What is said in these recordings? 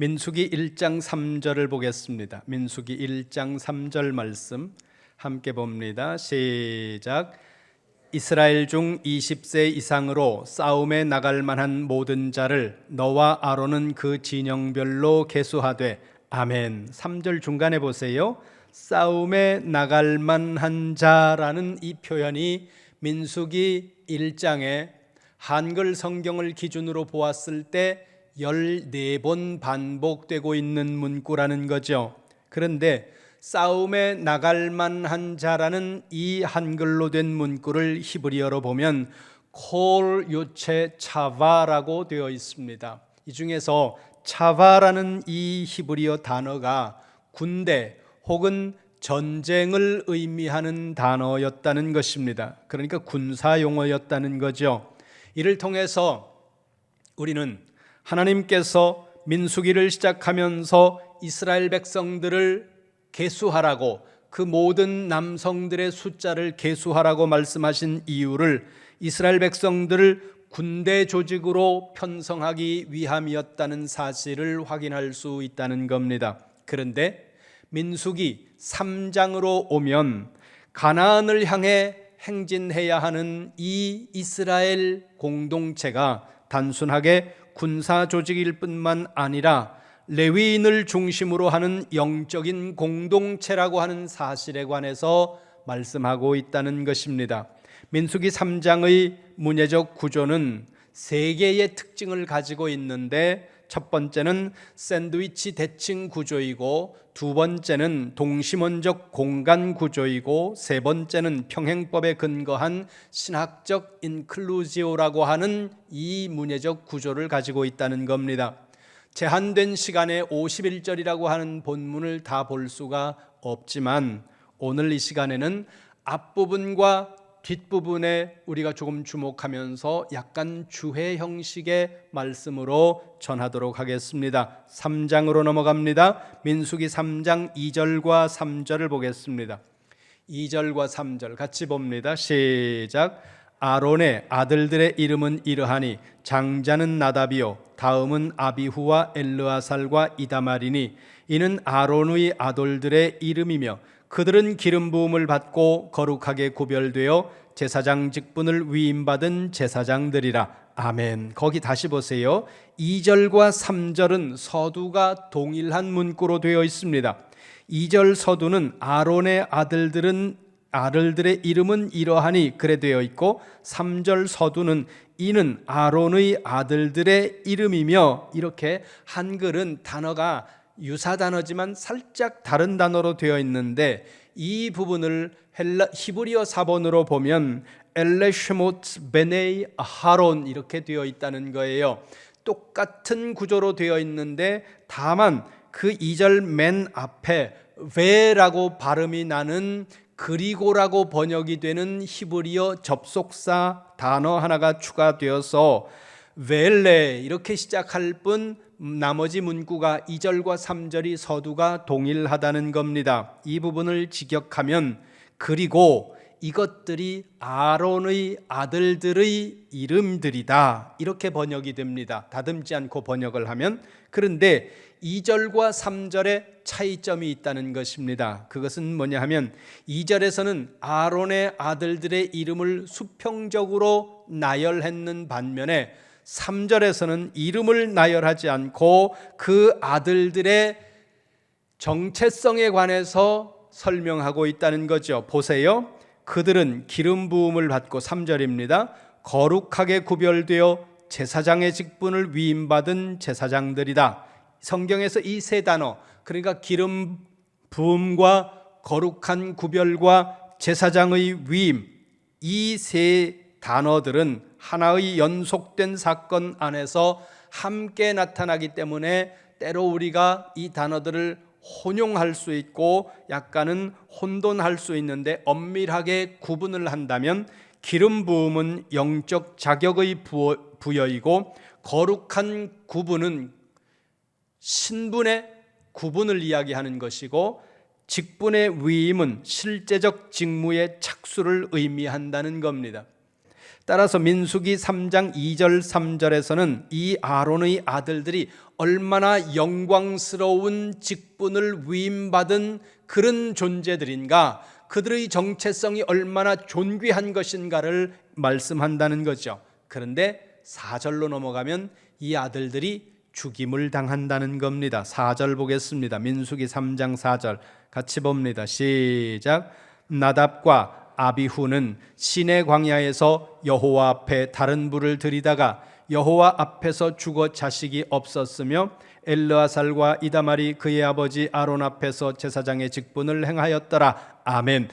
민수기 1장 3절을 보겠습니다. 민수기 1장 3절 말씀 함께 봅니다. 시작. 이스라엘 중 20세 이상으로 싸움에 나갈 만한 모든 자를 너와 아론은 그 진영별로 계수하되. 아멘. 3절 중간에 보세요. 싸움에 나갈 만한 자라는 이 표현이 민수기 1장에 한글 성경을 기준으로 보았을 때 14번 반복되고 있는 문구라는 거죠. 그런데 싸움에 나갈 만한 자라는 이 한글로 된 문구를 히브리어로 보면 콜 요체 차바라고 되어 있습니다. 이 중에서 차바라는 이 히브리어 단어가 군대 혹은 전쟁을 의미하는 단어였다는 것입니다. 그러니까 군사 용어였다는 거죠. 이를 통해서 우리는 하나님께서 민수기를 시작하면서 이스라엘 백성들을 계수하라고, 그 모든 남성들의 숫자를 계수하라고 말씀하신 이유를 이스라엘 백성들을 군대 조직으로 편성하기 위함이었다는 사실을 확인할 수 있다는 겁니다. 그런데 민수기 3장으로 오면 가나안을 향해 행진해야 하는 이 이스라엘 공동체가 단순하게 군사 조직일 뿐만 아니라 레위인을 중심으로 하는 영적인 공동체라고 하는 사실에 관해서 말씀하고 있다는 것입니다. 민수기 3장의 문예적 구조는 세 개의 특징을 가지고 있는데, 첫 번째는 샌드위치 대칭 구조이고, 두 번째는 동심원적 공간 구조이고, 세 번째는 평행법에 근거한 신학적 인클루지오라고 하는 이 문예적 구조를 가지고 있다는 겁니다. 제한된 시간에 51절이라고 하는 본문을 다 볼 수가 없지만 오늘 이 시간에는 앞부분과 뒷부분에 우리가 조금 주목하면서 약간 주해 형식의 말씀으로 전하도록 하겠습니다. 3장으로 넘어갑니다. 민수기 3장 2절과 3절을 보겠습니다. 2절과 3절 같이 봅니다. 시작. 아론의 아들들의 이름은 이러하니 장자는 나답이요 다음은 아비후와 엘르아살과 이다말이니 이는 아론의 아들들의 이름이며 그들은 기름 부음을 받고 거룩하게 구별되어 제사장 직분을 위임받은 제사장들이라. 아멘. 거기 다시 보세요. 2절과 3절은 서두가 동일한 문구로 되어 있습니다. 2절 서두는 아론의 아들들의 이름은 이러하니 그래 되어 있고, 3절 서두는 이는 아론의 아들들의 이름이며, 이렇게 한글은 단어가 유사 단어지만 살짝 다른 단어로 되어 있는데, 이 부분을 히브리어 사본으로 보면 엘레시모트 베네이 아하론 이렇게 되어 있다는 거예요. 똑같은 구조로 되어 있는데 다만 그 2절 맨 앞에 베라고 발음이 나는 그리고라고 번역이 되는 히브리어 접속사 단어 하나가 추가되어서 벨레 이렇게 시작할 뿐 나머지 문구가 2절과 3절이 서두가 동일하다는 겁니다. 이 부분을 직역하면 그리고 이것들이 아론의 아들들의 이름들이다 이렇게 번역이 됩니다. 다듬지 않고 번역을 하면. 그런데 2절과 3절에 차이점이 있다는 것입니다. 그것은 뭐냐 하면 2절에서는 아론의 아들들의 이름을 수평적으로 나열했는 반면에 3절에서는 이름을 나열하지 않고 그 아들들의 정체성에 관해서 설명하고 있다는 거죠. 보세요. 그들은 기름 부음을 받고, 3절입니다. 거룩하게 구별되어 제사장의 직분을 위임받은 제사장들이다. 성경에서 이 세 단어, 그러니까 기름 부음과 거룩한 구별과 제사장의 위임, 이 세 단어들은 하나의 연속된 사건 안에서 함께 나타나기 때문에 때로 우리가 이 단어들을 혼용할 수 있고 약간은 혼돈할 수 있는데, 엄밀하게 구분을 한다면 기름 부음은 영적 자격의 부여이고, 거룩한 구분은 신분의 구분을 이야기하는 것이고, 직분의 위임은 실제적 직무의 착수를 의미한다는 겁니다. 따라서 민수기 3장 2절 3절에서는 이 아론의 아들들이 얼마나 영광스러운 직분을 위임받은 그런 존재들인가, 그들의 정체성이 얼마나 존귀한 것인가를 말씀한다는 거죠. 그런데 4절로 넘어가면 이 아들들이 죽임을 당한다는 겁니다. 4절 보겠습니다. 민수기 3장 4절 같이 봅니다. 시작. 나답과 아비후는 시내 광야에서 여호와 앞에 다른 불을 들이다가 여호와 앞에서 죽어 자식이 없었으며 엘르아살과 이다말이 그의 아버지 아론 앞에서 제사장의 직분을 행하였더라. 아멘.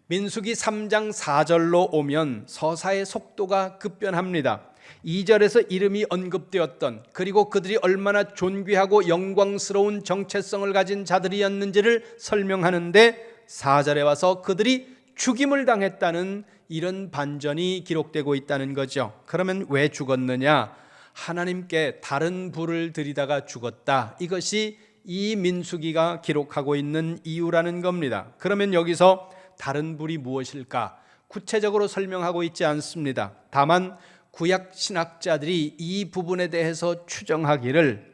민수기 3장 4절로 오면 서사의 속도가 급변합니다. 2절에서 이름이 언급되었던, 그리고 그들이 얼마나 존귀하고 영광스러운 정체성을 가진 자들이었는지를 설명하는데 4절에 와서 그들이 죽임을 당했다는 이런 반전이 기록되고 있다는 거죠. 그러면 왜 죽었느냐? 하나님께 다른 불을 들이다가 죽었다. 이것이 이 민수기가 기록하고 있는 이유라는 겁니다. 그러면 여기서 다른 불이 무엇일까? 구체적으로 설명하고 있지 않습니다. 다만 구약 신학자들이 이 부분에 대해서 추정하기를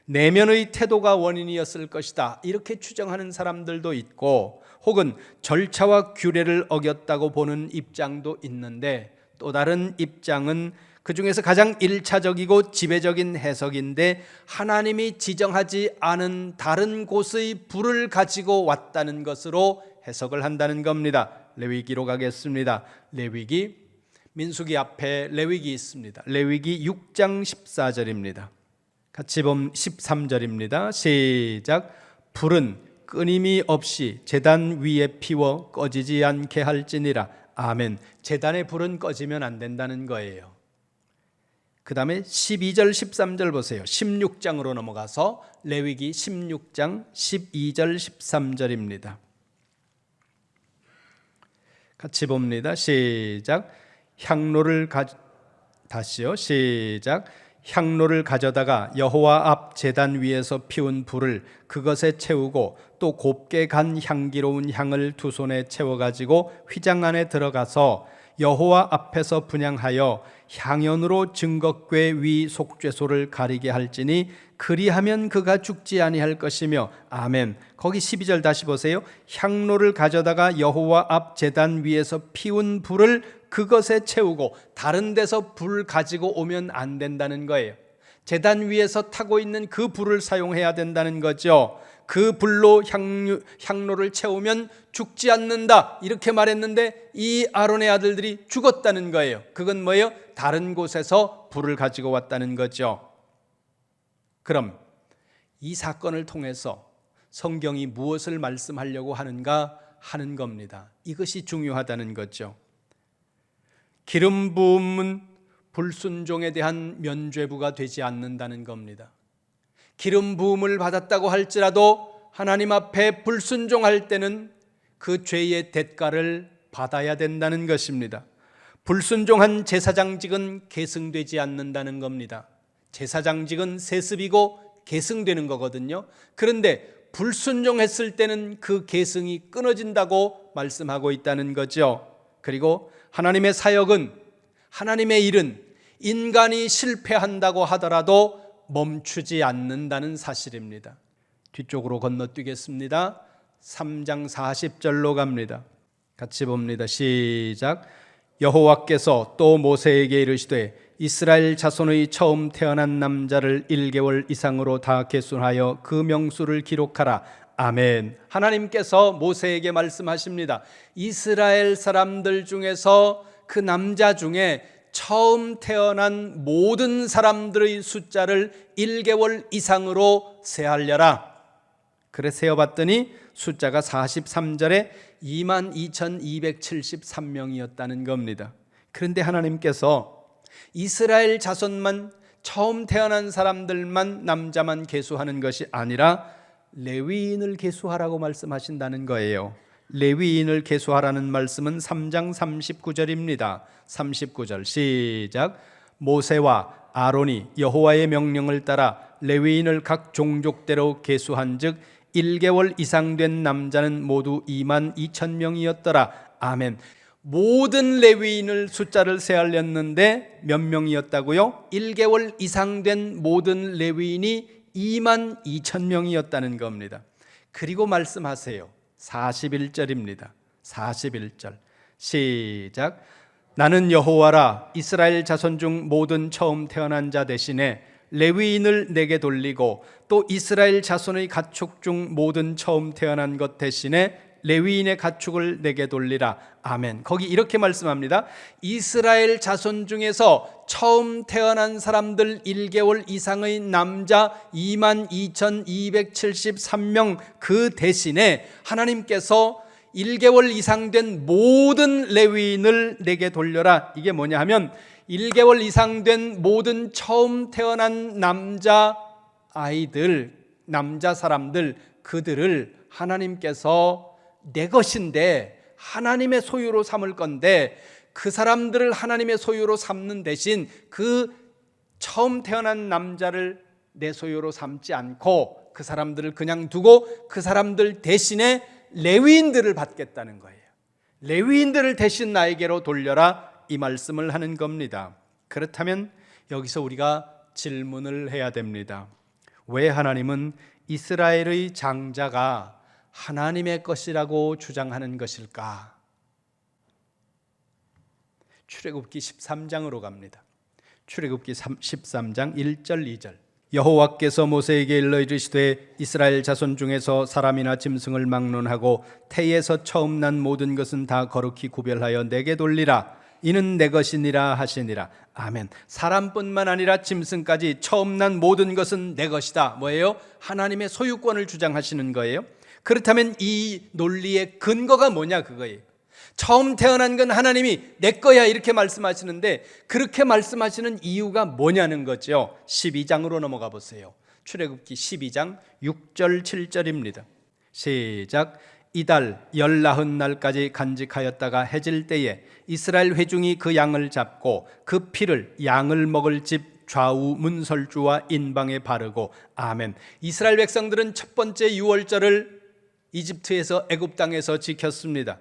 내면의 태도가 원인이었을 것이다, 이렇게 추정하는 사람들도 있고, 혹은 절차와 규례를 어겼다고 보는 입장도 있는데, 또 다른 입장은 그 중에서 가장 1차적이고 지배적인 해석인데, 하나님이 지정하지 않은 다른 곳의 불을 가지고 왔다는 것으로 해석을 한다는 겁니다. 레위기로 가겠습니다. 레위기, 민수기 앞에 레위기 있습니다. 레위기 6장 14절입니다. 같이 보면 13절입니다. 시작. 불은 끊임이 없이 제단 위에 피워 꺼지지 않게 할지니라. 아멘. 제단의 불은 꺼지면 안 된다는 거예요. 그 다음에 12절 13절 보세요. 16장으로 넘어가서 레위기 16장 12절 13절입니다. 같이 봅니다. 시작. 다시요. 시작. 향로를 가져다가 여호와 앞 제단 위에서 피운 불을 그것에 채우고 또 곱게 간 향기로운 향을 두 손에 채워가지고 휘장 안에 들어가서 여호와 앞에서 분향하여 향연으로 증거궤 위 속죄소를 가리게 할지니 그리하면 그가 죽지 아니할 것이며. 아멘. 거기 12절 다시 보세요. 향로를 가져다가 여호와 앞 제단 위에서 피운 불을 그것에 채우고, 다른 데서 불 가지고 오면 안 된다는 거예요. 제단 위에서 타고 있는 그 불을 사용해야 된다는 거죠. 그 불로 향로를 채우면 죽지 않는다, 이렇게 말했는데 이 아론의 아들들이 죽었다는 거예요. 그건 뭐예요? 다른 곳에서 불을 가지고 왔다는 거죠. 그럼 이 사건을 통해서 성경이 무엇을 말씀하려고 하는가 하는 겁니다. 이것이 중요하다는 거죠. 기름 부음은 불순종에 대한 면죄부가 되지 않는다는 겁니다. 기름 부음을 받았다고 할지라도 하나님 앞에 불순종할 때는 그 죄의 대가를 받아야 된다는 것입니다. 불순종한 제사장직은 계승되지 않는다는 겁니다. 제사장직은 세습이고 계승되는 거거든요. 그런데 불순종했을 때는 그 계승이 끊어진다고 말씀하고 있다는 거죠. 그리고 하나님의 사역은, 하나님의 일은 인간이 실패한다고 하더라도 멈추지 않는다는 사실입니다. 뒤쪽으로 건너뛰겠습니다. 3장 40절로 갑니다. 같이 봅니다. 시작. 여호와께서 또 모세에게 이르시되 이스라엘 자손의 처음 태어난 남자를 1개월 이상으로 다 계순하여 그 명수를 기록하라. 아멘. 하나님께서 모세에게 말씀하십니다. 이스라엘 사람들 중에서 그 남자 중에 처음 태어난 모든 사람들의 숫자를 1개월 이상으로 세하려라. 그래 세어봤더니 숫자가 43절에 22,273명이었다는 겁니다. 그런데 하나님께서 이스라엘 자손만, 처음 태어난 사람들만, 남자만 계수하는 것이 아니라 레위인을 계수하라고 말씀하신다는 거예요. 레위인을 계수하라는 말씀은 3장 39절입니다. 39절 시작. 모세와 아론이 여호와의 명령을 따라 레위인을 각 종족대로 계수한즉 1개월 이상 된 남자는 모두 22,000명이었더라. 아멘. 모든 레위인을 숫자를 세알렸는데 몇 명이었다고요? 1개월 이상 된 모든 레위인이 22,000명이었다는 겁니다. 그리고 말씀하세요. 41절입니다. 41절 시작. 나는 여호와라. 이스라엘 자손 중 모든 처음 태어난 자 대신에 레위인을 내게 돌리고 또 이스라엘 자손의 가축 중 모든 처음 태어난 것 대신에 레위인의 가축을 내게 돌리라. 아멘. 거기 이렇게 말씀합니다. 이스라엘 자손 중에서 처음 태어난 사람들 1개월 이상의 남자 22,273명 그 대신에 하나님께서 1개월 이상 된 모든 레위인을 내게 돌려라. 이게 뭐냐 하면 1개월 이상 된 모든 처음 태어난 남자 아이들, 남자 사람들, 그들을 하나님께서 내 것인데 하나님의 소유로 삼을 건데 그 사람들을 하나님의 소유로 삼는 대신 그 처음 태어난 남자를 내 소유로 삼지 않고 그 사람들을 그냥 두고 그 사람들 대신에 레위인들을 받겠다는 거예요. 레위인들을 대신 나에게로 돌려라, 이 말씀을 하는 겁니다. 그렇다면 여기서 우리가 질문을 해야 됩니다. 왜 하나님은 이스라엘의 장자가 하나님의 것이라고 주장하는 것일까? 출애굽기 13장으로 갑니다. 출애굽기 13장 1절 2절. 여호와께서 모세에게 일러 이르시되 이스라엘 자손 중에서 사람이나 짐승을 막론하고 태에서 처음 난 모든 것은 다 거룩히 구별하여 내게 돌리라. 이는 내 것이니라 하시니라. 아멘. 사람뿐만 아니라 짐승까지 처음 난 모든 것은 내 것이다. 뭐예요? 하나님의 소유권을 주장하시는 거예요. 그렇다면 이 논리의 근거가 뭐냐, 그거예요. 처음 태어난 건 하나님이 내 거야 이렇게 말씀하시는데 그렇게 말씀하시는 이유가 뭐냐는 거죠. 12장으로 넘어가 보세요. 출애굽기 12장 6절 7절입니다. 시작. 이달 19날까지 간직하였다가 해질 때에 이스라엘 회중이 그 양을 잡고 그 피를 양을 먹을 집 좌우 문설주와 인방에 바르고. 아멘. 이스라엘 백성들은 첫 번째 유월절을 이집트에서 애굽 땅에서 지켰습니다.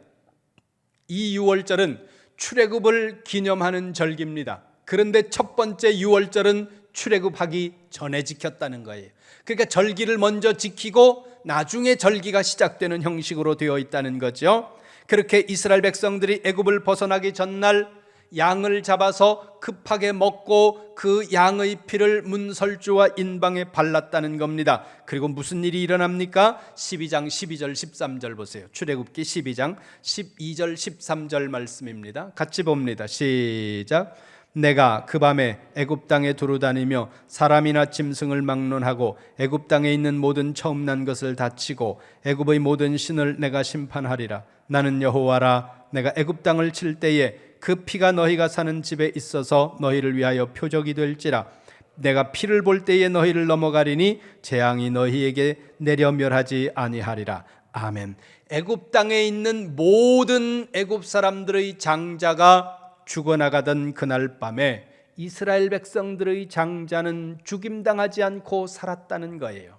이 유월절은 출애굽을 기념하는 절기입니다. 그런데 첫 번째 유월절은 출애굽하기 전에 지켰다는 거예요. 그러니까 절기를 먼저 지키고 나중에 절기가 시작되는 형식으로 되어 있다는 거죠. 그렇게 이스라엘 백성들이 애굽을 벗어나기 전날 양을 잡아서 급하게 먹고 그 양의 피를 문설주와 인방에 발랐다는 겁니다. 그리고 무슨 일이 일어납니까? 12장 12절 13절 보세요. 출애굽기 12장 12절 13절 말씀입니다. 같이 봅니다. 시작. 내가 그 밤에 애굽 땅에 두루다니며 사람이나 짐승을 막론하고 애굽 땅에 있는 모든 처음 난 것을 다치고 애굽의 모든 신을 내가 심판하리라. 나는 여호와라. 내가 애굽 땅을 칠 때에 그 피가 너희가 사는 집에 있어서 너희를 위하여 표적이 될지라. 내가 피를 볼 때에 너희를 넘어가리니 재앙이 너희에게 내려 멸하지 아니하리라. 아멘. 애굽 땅에 있는 모든 애굽 사람들의 장자가 죽어나가던 그날 밤에 이스라엘 백성들의 장자는 죽임당하지 않고 살았다는 거예요.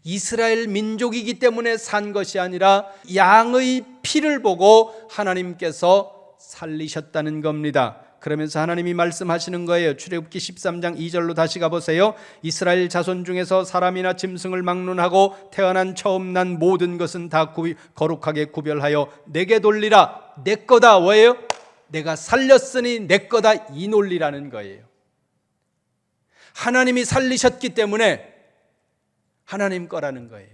이스라엘 민족이기 때문에 산 것이 아니라 양의 피를 보고 하나님께서 살리셨다는 겁니다. 그러면서 하나님이 말씀하시는 거예요. 출애굽기 13장 2절로 다시 가보세요. 이스라엘 자손 중에서 사람이나 짐승을 막론하고 태어난 처음 난 모든 것은 다 거룩하게 구별하여 내게 돌리라. 내 거다. 뭐예요? 내가 살렸으니 내 거다, 이 논리라는 거예요. 하나님이 살리셨기 때문에 하나님 거라는 거예요.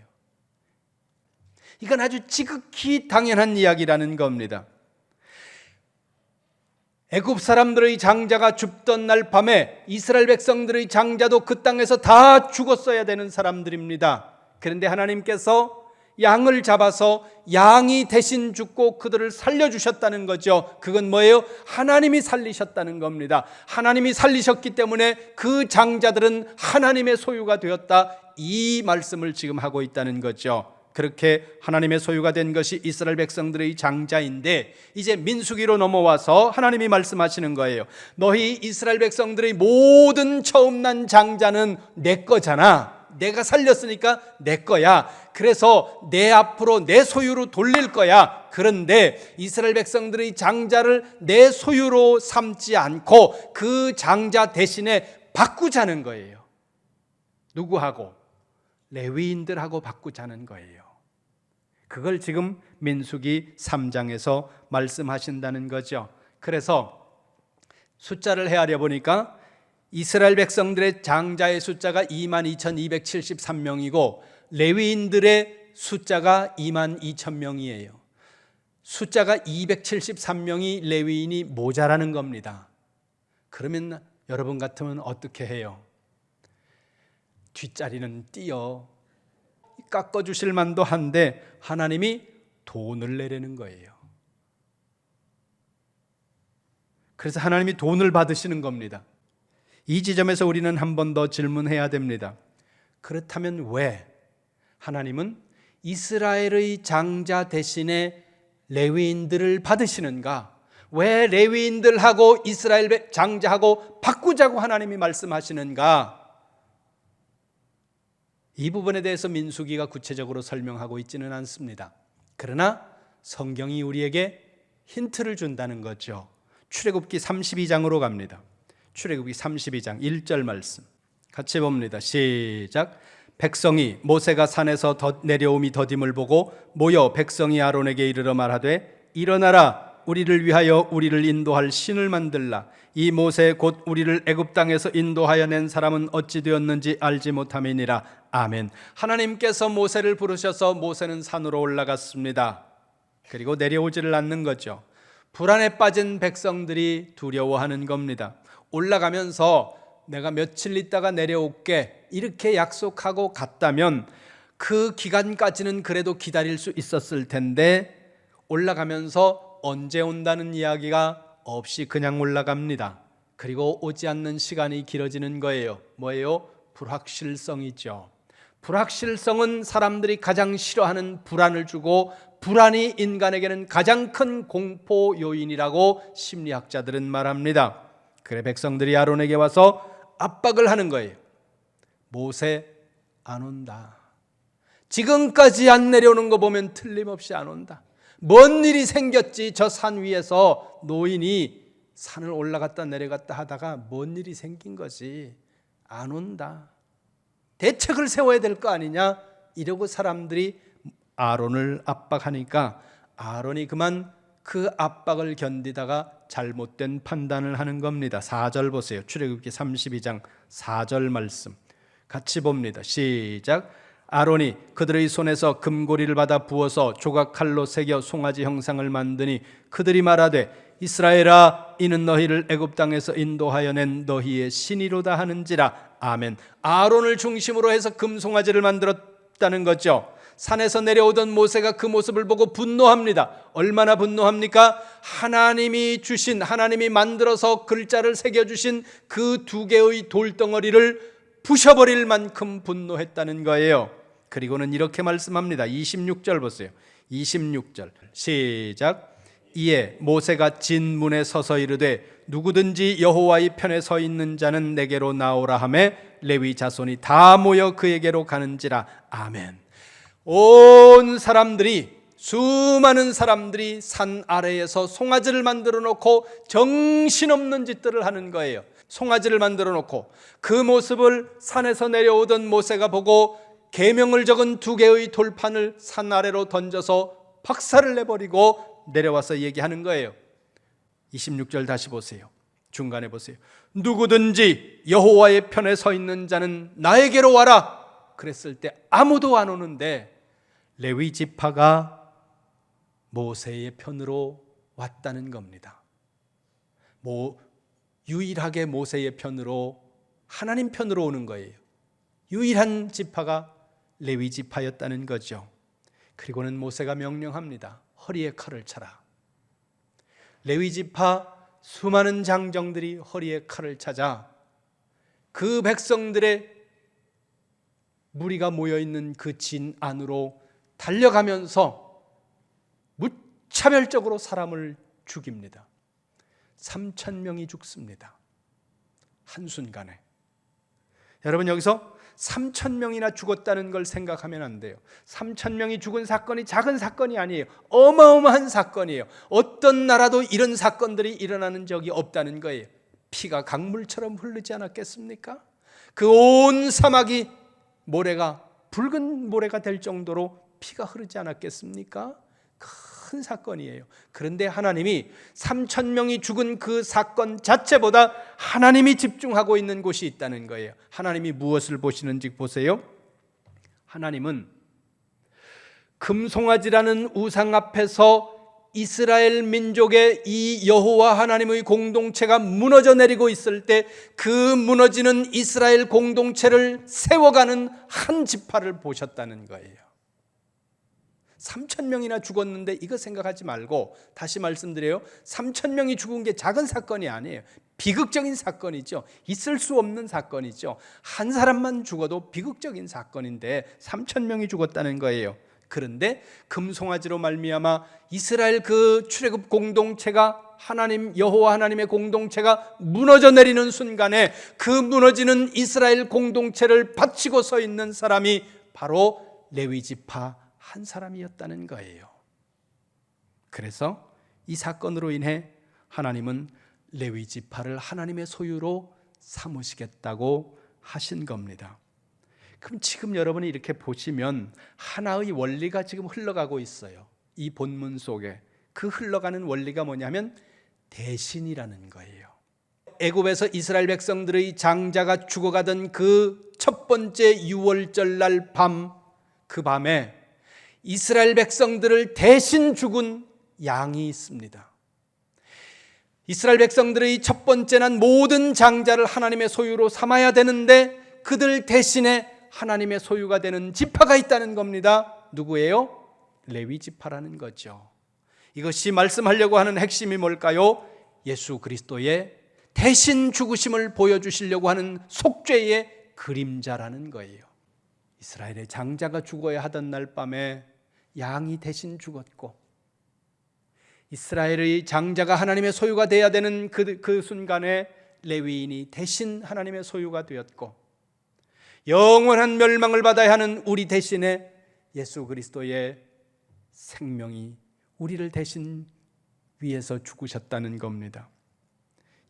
이건 아주 지극히 당연한 이야기라는 겁니다. 애굽 사람들의 장자가 죽던 날 밤에 이스라엘 백성들의 장자도 그 땅에서 다 죽었어야 되는 사람들입니다. 그런데 하나님께서 양을 잡아서 양이 대신 죽고 그들을 살려주셨다는 거죠. 그건 뭐예요? 하나님이 살리셨다는 겁니다. 하나님이 살리셨기 때문에 그 장자들은 하나님의 소유가 되었다, 이 말씀을 지금 하고 있다는 거죠. 그렇게 하나님의 소유가 된 것이 이스라엘 백성들의 장자인데 이제 민수기로 넘어와서 하나님이 말씀하시는 거예요. 너희 이스라엘 백성들의 모든 처음 난 장자는 내 거잖아. 내가 살렸으니까 내 거야. 그래서 내 앞으로 내 소유로 돌릴 거야. 그런데 이스라엘 백성들의 장자를 내 소유로 삼지 않고 그 장자 대신에 바꾸자는 거예요. 누구하고? 레위인들하고 바꾸자는 거예요. 그걸 지금 민수기 3장에서 말씀하신다는 거죠. 그래서 숫자를 헤아려 보니까 이스라엘 백성들의 장자의 숫자가 22,273명이고 레위인들의 숫자가 22,000명이에요. 숫자가 273명이 레위인이 모자라는 겁니다. 그러면 여러분 같으면 어떻게 해요? 뒷자리는 띄어 깎아주실 만도 한데 하나님이 돈을 내려는 거예요. 그래서 하나님이 돈을 받으시는 겁니다. 이 지점에서 우리는 한 번 더 질문해야 됩니다. 그렇다면 왜 하나님은 이스라엘의 장자 대신에 레위인들을 받으시는가? 왜 레위인들하고 이스라엘 장자하고 바꾸자고 하나님이 말씀하시는가? 이 부분에 대해서 민수기가 구체적으로 설명하고 있지는 않습니다. 그러나 성경이 우리에게 힌트를 준다는 거죠. 출애굽기 32장으로 갑니다. 출애굽기 32장 1절 말씀 같이 봅니다. 시작. 백성이 모세가 산에서 내려옴이 더딤을 보고 모여 백성이 아론에게 이르러 말하되 일어나라 우리를 위하여 우리를 인도할 신을 만들라. 이 모세 곧 우리를 애굽 땅에서 인도하여 낸 사람은 어찌 되었는지 알지 못함이니라. 아멘. 하나님께서 모세를 부르셔서 모세는 산으로 올라갔습니다. 그리고 내려오지를 않는 거죠. 불안에 빠진 백성들이 두려워하는 겁니다. 올라가면서 내가 며칠 있다가 내려올게 이렇게 약속하고 갔다면 그 기간까지는 그래도 기다릴 수 있었을 텐데 올라가면서 언제 온다는 이야기가 없이 그냥 올라갑니다. 그리고 오지 않는 시간이 길어지는 거예요. 뭐예요? 불확실성이죠. 불확실성은 사람들이 가장 싫어하는 불안을 주고 불안이 인간에게는 가장 큰 공포 요인이라고 심리학자들은 말합니다. 그래 백성들이 아론에게 와서 압박을 하는 거예요. 모세 안 온다. 지금까지 안 내려오는 거 보면 틀림없이 안 온다. 뭔 일이 생겼지? 저 산 위에서 노인이 산을 올라갔다 내려갔다 하다가 뭔 일이 생긴 거지? 안 온다. 대책을 세워야 될 거 아니냐? 이러고 사람들이 아론을 압박하니까 아론이 그만 그 압박을 견디다가 잘못된 판단을 하는 겁니다. 4절 보세요. 출애굽기 32장 4절 말씀 같이 봅니다. 시작. 아론이 그들의 손에서 금고리를 받아 부어서 조각칼로 새겨 송아지 형상을 만드니 그들이 말하되 이스라엘아 이는 너희를 애굽 땅에서 인도하여 낸 너희의 신이로다 하는지라. 아멘. 아론을 중심으로 해서 금송아지를 만들었다는 거죠. 산에서 내려오던 모세가 그 모습을 보고 분노합니다. 얼마나 분노합니까? 하나님이 주신, 하나님이 만들어서 글자를 새겨주신 그 두 개의 돌덩어리를 부셔버릴 만큼 분노했다는 거예요. 그리고는 이렇게 말씀합니다. 26절 보세요. 26절 시작. 이에 모세가 진문에 서서 이르되 누구든지 여호와의 편에 서 있는 자는 내게로 나오라 하매 레위 자손이 다 모여 그에게로 가는지라. 아멘. 온 사람들이 수많은 사람들이 산 아래에서 송아지를 만들어 놓고 정신없는 짓들을 하는 거예요. 송아지를 만들어 놓고 그 모습을 산에서 내려오던 모세가 보고 계명을 적은 두 개의 돌판을 산 아래로 던져서 박살을 내버리고 내려와서 얘기하는 거예요. 26절 다시 보세요. 중간에 보세요. 누구든지 여호와의 편에 서 있는 자는 나에게로 와라. 그랬을 때 아무도 안 오는데 레위 지파가 모세의 편으로 왔다는 겁니다. 유일하게 모세의 편으로, 하나님 편으로 오는 거예요. 유일한 지파가 레위 지파였다는 거죠. 그리고는 모세가 명령합니다. 허리에 칼을 차라. 레위 지파 수많은 장정들이 허리에 칼을 차자 그 백성들의 무리가 모여있는 그 진 안으로 달려가면서 무차별적으로 사람을 죽입니다. 3,000명이 죽습니다. 한순간에. 여러분 여기서 3,000명이나 죽었다는 걸 생각하면 안 돼요. 3,000명이 죽은 사건이 작은 사건이 아니에요. 어마어마한 사건이에요. 어떤 나라도 이런 사건들이 일어나는 적이 없다는 거예요. 피가 강물처럼 흐르지 않았겠습니까? 그 온 사막이 붉은 모래가 될 정도로 피가 흐르지 않았겠습니까? 큰 사건이에요. 그런데 하나님이 3,000명이 죽은 그 사건 자체보다 하나님이 집중하고 있는 곳이 있다는 거예요. 하나님이 무엇을 보시는지 보세요. 하나님은 금송아지라는 우상 앞에서 이스라엘 민족의 이 여호와 하나님의 공동체가 무너져 내리고 있을 때 그 무너지는 이스라엘 공동체를 세워가는 한 지파를 보셨다는 거예요. 3,000명이나 죽었는데 이거 생각하지 말고, 다시 말씀드려요, 3,000명이 죽은 게 작은 사건이 아니에요. 비극적인 사건이죠. 있을 수 없는 사건이죠. 한 사람만 죽어도 비극적인 사건인데 3,000명이 죽었다는 거예요. 그런데 금송아지로 말미암아 이스라엘 그 출애굽 공동체가, 하나님 여호와 하나님의 공동체가 무너져 내리는 순간에 그 무너지는 이스라엘 공동체를 바치고 서 있는 사람이 바로 레위 지파 한 사람이었다는 거예요. 그래서 이 사건으로 인해 하나님은 레위 지파를 하나님의 소유로 삼으시겠다고 하신 겁니다. 그럼 지금 여러분이 이렇게 보시면 하나의 원리가 지금 흘러가고 있어요. 이 본문 속에 그 흘러가는 원리가 뭐냐면 대신이라는 거예요. 애굽에서 이스라엘 백성들의 장자가 죽어가던 그 첫 번째 유월절 날 밤, 그 밤에 이스라엘 백성들을 대신 죽은 양이 있습니다. 이스라엘 백성들의 첫 번째 난 모든 장자를 하나님의 소유로 삼아야 되는데 그들 대신에 하나님의 소유가 되는 지파가 있다는 겁니다. 누구예요? 레위 지파라는 거죠. 이것이 말씀하려고 하는 핵심이 뭘까요? 예수 그리스도의 대신 죽으심을 보여주시려고 하는 속죄의 그림자라는 거예요. 이스라엘의 장자가 죽어야 하던 날 밤에 양이 대신 죽었고, 이스라엘의 장자가 하나님의 소유가 되어야 되는 그 순간에 레위인이 대신 하나님의 소유가 되었고, 영원한 멸망을 받아야 하는 우리 대신에 예수 그리스도의 생명이 우리를 대신 위해서 죽으셨다는 겁니다.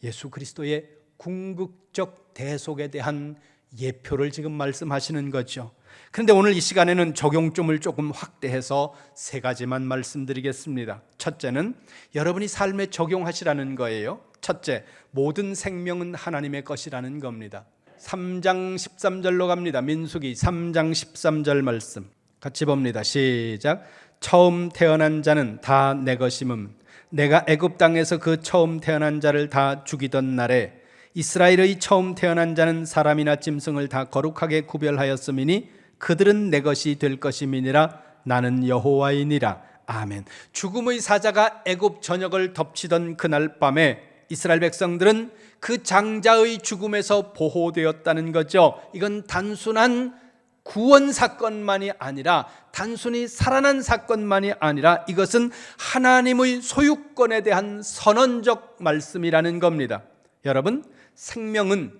예수 그리스도의 궁극적 대속에 대한 예표를 지금 말씀하시는 거죠. 그런데 오늘 이 시간에는 적용점을 조금 확대해서 세 가지만 말씀드리겠습니다. 첫째는 여러분이 삶에 적용하시라는 거예요. 첫째, 모든 생명은 하나님의 것이라는 겁니다. 3장 13절로 갑니다. 민수기 3장 13절 말씀 같이 봅니다. 시작. 처음 태어난 자는 다 내 것임은 내가 애굽 땅에서 그 처음 태어난 자를 다 죽이던 날에 이스라엘의 처음 태어난 자는 사람이나 짐승을 다 거룩하게 구별하였음이니 그들은 내 것이 될 것임이니라. 나는 여호와이니라. 아멘. 죽음의 사자가 애굽 전역을 덮치던 그날 밤에 이스라엘 백성들은 그 장자의 죽음에서 보호되었다는 거죠. 이건 단순한 구원 사건만이 아니라, 단순히 살아난 사건만이 아니라 이것은 하나님의 소유권에 대한 선언적 말씀이라는 겁니다. 여러분, 생명은,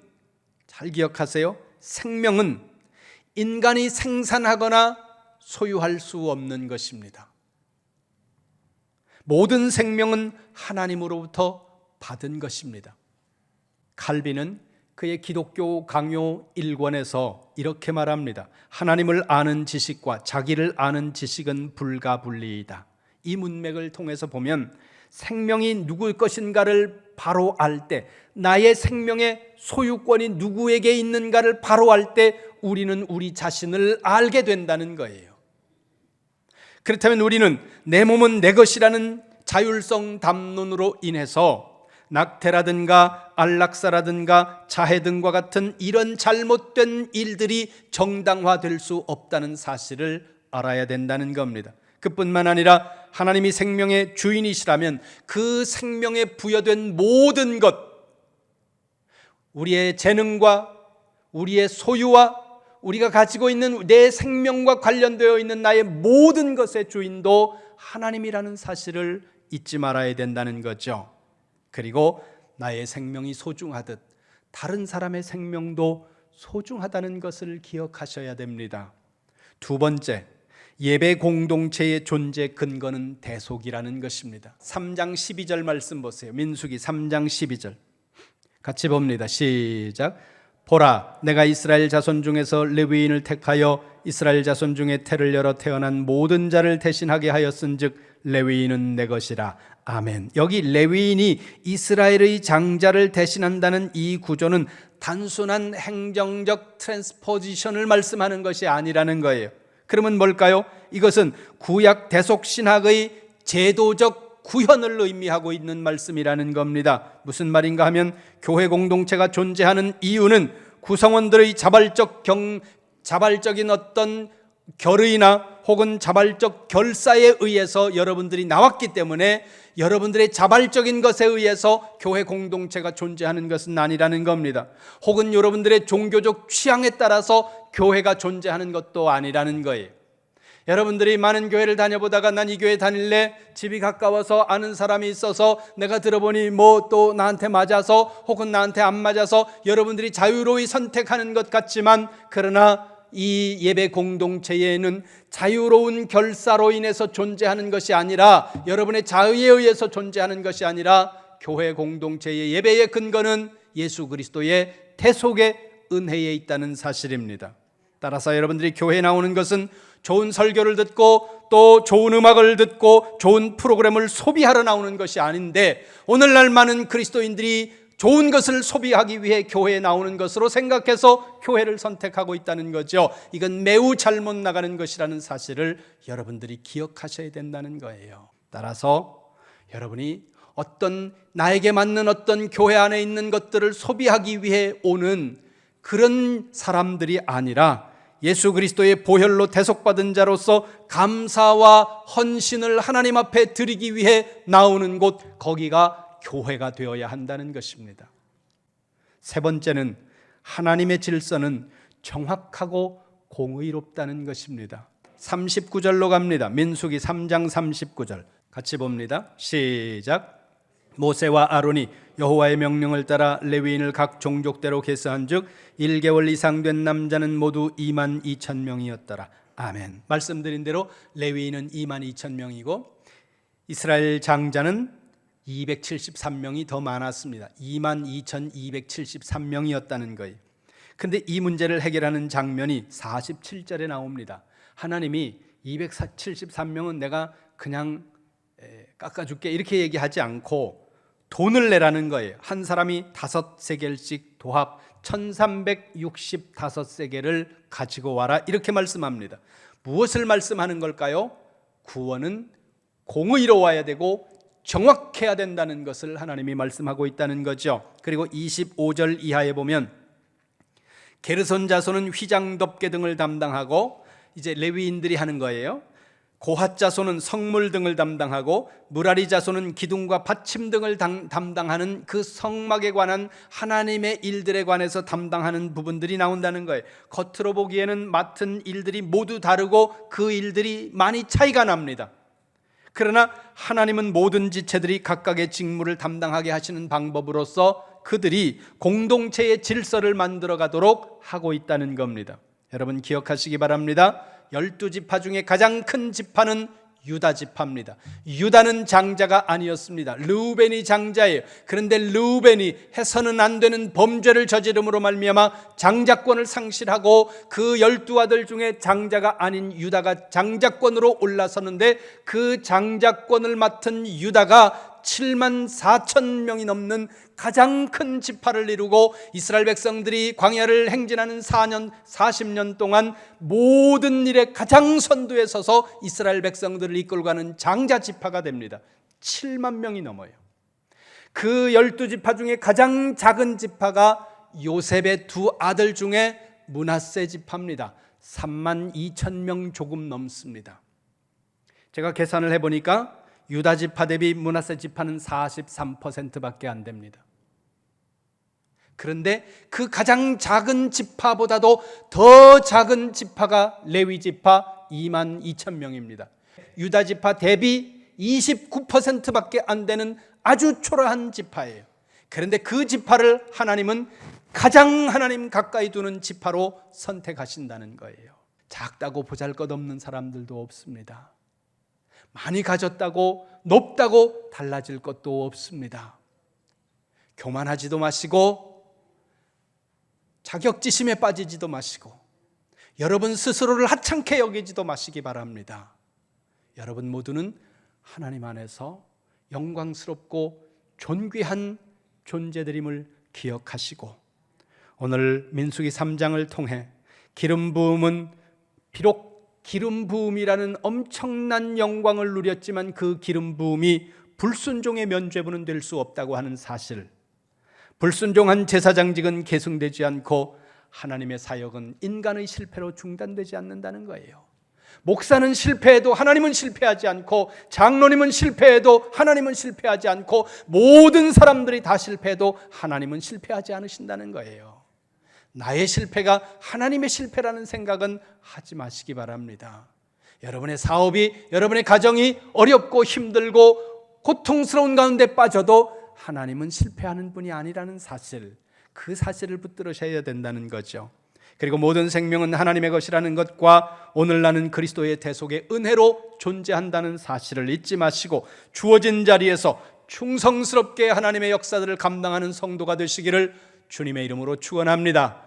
잘 기억하세요, 생명은 인간이 생산하거나 소유할 수 없는 것입니다. 모든 생명은 하나님으로부터 받은 것입니다. 칼빈은 그의 기독교 강요 1권에서 이렇게 말합니다. 하나님을 아는 지식과 자기를 아는 지식은 불가분리이다. 이 문맥을 통해서 보면 생명이 누구의 것인가를 바로 알 때, 나의 생명의 소유권이 누구에게 있는가를 바로 알 때 우리는 우리 자신을 알게 된다는 거예요. 그렇다면 우리는 내 몸은 내 것이라는 자율성 담론으로 인해서 낙태라든가 안락사라든가 자해 등과 같은 이런 잘못된 일들이 정당화될 수 없다는 사실을 알아야 된다는 겁니다. 그뿐만 아니라 하나님이 생명의 주인이시라면 그 생명에 부여된 모든 것, 우리의 재능과 우리의 소유와 우리가 가지고 있는 내 생명과 관련되어 있는 나의 모든 것의 주인도 하나님이라는 사실을 잊지 말아야 된다는 거죠. 그리고 나의 생명이 소중하듯 다른 사람의 생명도 소중하다는 것을 기억하셔야 됩니다. 두 번째, 예배 공동체의 존재 근거는 대속이라는 것입니다. 3장 12절 말씀 보세요. 민수기 3장 12절 같이 봅니다. 시작. 보라, 내가 이스라엘 자손 중에서 레위인을 택하여 이스라엘 자손 중에 태를 열어 태어난 모든 자를 대신하게 하였은즉 레위인은 내 것이라. 아멘. 여기 레위인이 이스라엘의 장자를 대신한다는 이 구조는 단순한 행정적 트랜스포지션을 말씀하는 것이 아니라는 거예요. 그러면 뭘까요? 이것은 구약 대속 신학의 제도적 구현을 의미하고 있는 말씀이라는 겁니다. 무슨 말인가 하면 교회 공동체가 존재하는 이유는 구성원들의 자발적인 어떤 결의나 혹은 자발적 결사에 의해서 여러분들이 나왔기 때문에 여러분들의 자발적인 것에 의해서 교회 공동체가 존재하는 것은 아니라는 겁니다. 혹은 여러분들의 종교적 취향에 따라서 교회가 존재하는 것도 아니라는 거예요. 여러분들이 많은 교회를 다녀보다가 난 이 교회 다닐래, 집이 가까워서 아는 사람이 있어서 내가 들어보니 뭐 또 나한테 맞아서 혹은 나한테 안 맞아서 여러분들이 자유로이 선택하는 것 같지만, 그러나 이 예배 공동체에는 자유로운 결사로 인해서 존재하는 것이 아니라, 여러분의 자의에 의해서 존재하는 것이 아니라, 교회 공동체의 예배의 근거는 예수 그리스도의 대속의 은혜에 있다는 사실입니다. 따라서 여러분들이 교회에 나오는 것은 좋은 설교를 듣고 또 좋은 음악을 듣고 좋은 프로그램을 소비하러 나오는 것이 아닌데, 오늘날 많은 그리스도인들이 좋은 것을 소비하기 위해 교회에 나오는 것으로 생각해서 교회를 선택하고 있다는 거죠. 이건 매우 잘못 나가는 것이라는 사실을 여러분들이 기억하셔야 된다는 거예요. 따라서 여러분이 나에게 맞는 어떤 교회 안에 있는 것들을 소비하기 위해 오는 그런 사람들이 아니라, 예수 그리스도의 보혈로 대속받은 자로서 감사와 헌신을 하나님 앞에 드리기 위해 나오는 곳, 거기가 교회가 되어야 한다는 것입니다. 세 번째는 하나님의 질서는 정확하고 공의롭다는 것입니다. 39절로 갑니다. 민수기 3장 39절 같이 봅니다. 시작. 모세와 아론이 여호와의 명령을 따라 레위인을 각 종족대로 계수한즉 1개월 이상 된 남자는 모두 22,000명이었더라. 아멘. 말씀드린 대로 레위인은 22,000명이고 이스라엘 장자는 273명이 더 많았습니다. 22,273명이었다는 거예요. 그런데 이 문제를 해결하는 장면이 47절에 나옵니다. 하나님이 273명은 내가 그냥 깎아줄게 이렇게 얘기하지 않고 돈을 내라는 거예요. 한 사람이 5세겔씩 도합 1365세겔을 가지고 와라 이렇게 말씀합니다. 무엇을 말씀하는 걸까요? 구원은 공의로워야 되고 정확해야 된다는 것을 하나님이 말씀하고 있다는 거죠. 그리고 25절 이하에 보면 게르손 자손은 휘장 덮개 등을 담당하고, 이제 레위인들이 하는 거예요. 고핫 자손은 성물 등을 담당하고, 무라리 자손은 기둥과 받침 등을 담당하는 그 성막에 관한 하나님의 일들에 관해서 담당하는 부분들이 나온다는 거예요. 겉으로 보기에는 맡은 일들이 모두 다르고 그 일들이 많이 차이가 납니다. 그러나 하나님은 모든 지체들이 각각의 직무를 담당하게 하시는 방법으로서 그들이 공동체의 질서를 만들어 가도록 하고 있다는 겁니다. 여러분 기억하시기 바랍니다. 12지파 중에 가장 큰 지파는 유다 지파입니다. 유다는 장자가 아니었습니다. 르우벤이 장자예요. 그런데 르우벤이 해서는 안 되는 범죄를 저지름으로 말미암아 장자권을 상실하고 그 12아들 중에 장자가 아닌 유다가 장자권으로 올라섰는데, 그 장자권을 맡은 유다가 74,000명이 넘는 가장 큰 지파를 이루고 이스라엘 백성들이 광야를 행진하는 40년 동안 모든 일에 가장 선두에 서서 이스라엘 백성들을 이끌고 가는 장자 지파가 됩니다. 7만 명이 넘어요. 그 12지파 중에 가장 작은 지파가 요셉의 두 아들 중에 므낫세 지파입니다. 32,000명 조금 넘습니다. 제가 계산을 해보니까 유다 지파 대비 므낫세 지파는 43%밖에 안 됩니다. 그런데 그 가장 작은 지파보다도 더 작은 지파가 레위 지파 22,000명입니다. 유다 지파 대비 29%밖에 안 되는 아주 초라한 지파예요. 그런데 그 지파를 하나님은 가장 하나님 가까이 두는 지파로 선택하신다는 거예요. 작다고 보잘것없는 사람들도 없습니다. 많이 가졌다고 높다고 달라질 것도 없습니다. 교만하지도 마시고 자격지심에 빠지지도 마시고 여러분 스스로를 하찮게 여기지도 마시기 바랍니다. 여러분 모두는 하나님 안에서 영광스럽고 존귀한 존재들임을 기억하시고, 오늘 민수기 3장을 통해 기름 부음은 비록 기름 부음이라는 엄청난 영광을 누렸지만 그 기름 부음이 불순종의 면죄부는 될 수 없다고 하는 사실, 불순종한 제사장직은 계승되지 않고 하나님의 사역은 인간의 실패로 중단되지 않는다는 거예요. 목사는 실패해도 하나님은 실패하지 않고, 장로님은 실패해도 하나님은 실패하지 않고, 모든 사람들이 다 실패해도 하나님은 실패하지 않으신다는 거예요. 나의 실패가 하나님의 실패라는 생각은 하지 마시기 바랍니다. 여러분의 사업이, 여러분의 가정이 어렵고 힘들고 고통스러운 가운데 빠져도 하나님은 실패하는 분이 아니라는 사실, 그 사실을 붙들으셔야 된다는 거죠. 그리고 모든 생명은 하나님의 것이라는 것과 오늘 나는 그리스도의 대속의 은혜로 존재한다는 사실을 잊지 마시고 주어진 자리에서 충성스럽게 하나님의 역사들을 감당하는 성도가 되시기를 주님의 이름으로 축원합니다.